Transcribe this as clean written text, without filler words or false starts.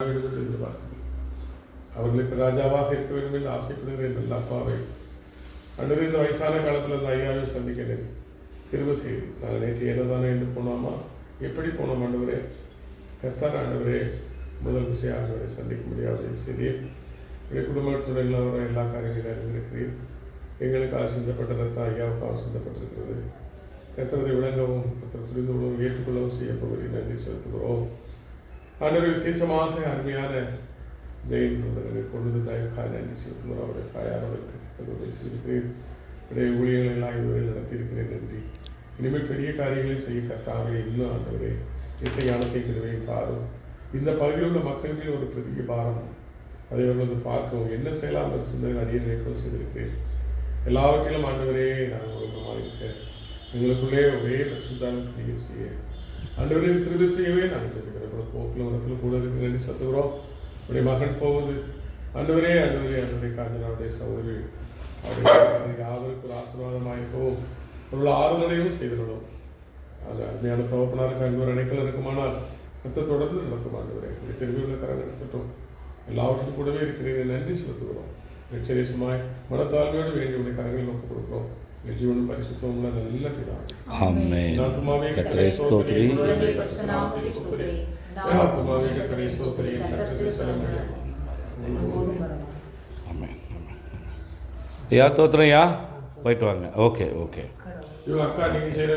வேண்டும் என்று எதிர்பார்க்கிறது. அவர்களுக்கு ராஜாவாக இருக்க வேண்டும் என்று ஆசைப்படுகிறேன். நல்ல அப்பாவை அன்று இந்த வயசான காலத்தில் அந்த ஐயாவை சந்திக்கிறேன். கிருபை செய்து நாங்கள் நேற்று என்னதானே என்று போனோமா, எப்படி போனோம் ஆண்டவரே? கர்த்தர் ஆண்டவரே முதல் விஷயம் ஆண்டவரை சந்திக்க முடியாத செய்தியை என்னுடைய குடும்பத்துடன் வர எல்லா காரியங்களையும் அறிந்திருக்கிறீர். எங்களுக்கு ஆசிந்தப்பட்ட ரத்தம் ஐயாவுக்கு ஆசிந்தப்பட்டிருக்கிறது. கர்த்தரை விளங்கவும் கர்த்தர் புரிந்து கொள்ளவும் ஏற்றுக்கொள்ளவும் செய்ய போகிறேன். நன்றி செலுத்துகிறோம் ஆண்டவரை. விசேஷமாக அருமையான ஜெயின் பிரதரை கொண்டு தாய்க்காக நன்றி செலுத்துகிறோம். அவருடைய தாயாரவருக்கு கர்த்தர் செய்திருக்கிறேன். என்னுடைய ஊழியர்கள் எல்லாம் இதுவரை நடத்தியிருக்கிறேன். நன்றி. இனிமேல் பெரிய காரியங்களை செய்ய கர்த்தாவே இன்னும் ஆண்டவரே இயற்கை ஞானத்தை கிருபையை தாரும். இந்த பகுதியில் உள்ள மக்கள் மீது ஒரு பெரிய பாரம், அதை அவர்கள் பார்க்கவும் என்ன செய்யலாம் என்ற சிந்தனை அடியை நினைக்கவும் செய்திருக்கிறேன். எல்லாவற்றிலும் ஆண்டவரே நாங்கள் ஒழுக்கமாக இருக்க எங்களுக்குள்ளே ஒரே பிரசுத்தான கிரியை செய்ய ஆண்டவரே கிருபை செய்யவே நாங்கள் ஜெபிக்கிறோம். போக்கில் மரத்தில் கூட இருக்கு நன்றி செலுத்துகிறோம். உடைய மகன் போவது ஆண்டவரே ஆண்டவருடைய காஞ்சனாவுடைய சகோதரி அவருடைய யாவருக்கு ஒரு ஆசீர்வாதமாக இருக்கவும் ஒரு ஆறுதலையும் செய்திடணும். அது அருமையான தகப்பனாருக்கு அங்கு ஒரு அடைக்கல் இருக்குமானால் கர்த்தர் தொடர்ந்து நடத்தும் ஆண்டவரே. உடைய திருவிழா கரம் நடத்தட்டும். எல்லாவற்றுக்கும் கூடவே இருக்கிறீர்கள். நன்றி செலுத்துகிறோம். லட்சரேசமாய் மனத்தாழ்மையோடு வேண்டிய கரங்களில் ஒப்புக் கொடுக்கிறோம். ஜீவனும் பரிசுத்தம் உள்ள நல்ல பிதாவே. ஆமென். ஆத்துமாவே கர்த்தரை ஸ்தோத்திரி. ஆத்துமாவே கர்த்தரை ஸ்தோத்திரி. ஆமென். யா தோத்திரம் யா போயிட்டு வாங்க. ஓகே. இவங்க அக்கா நீங்கள் செய்கிற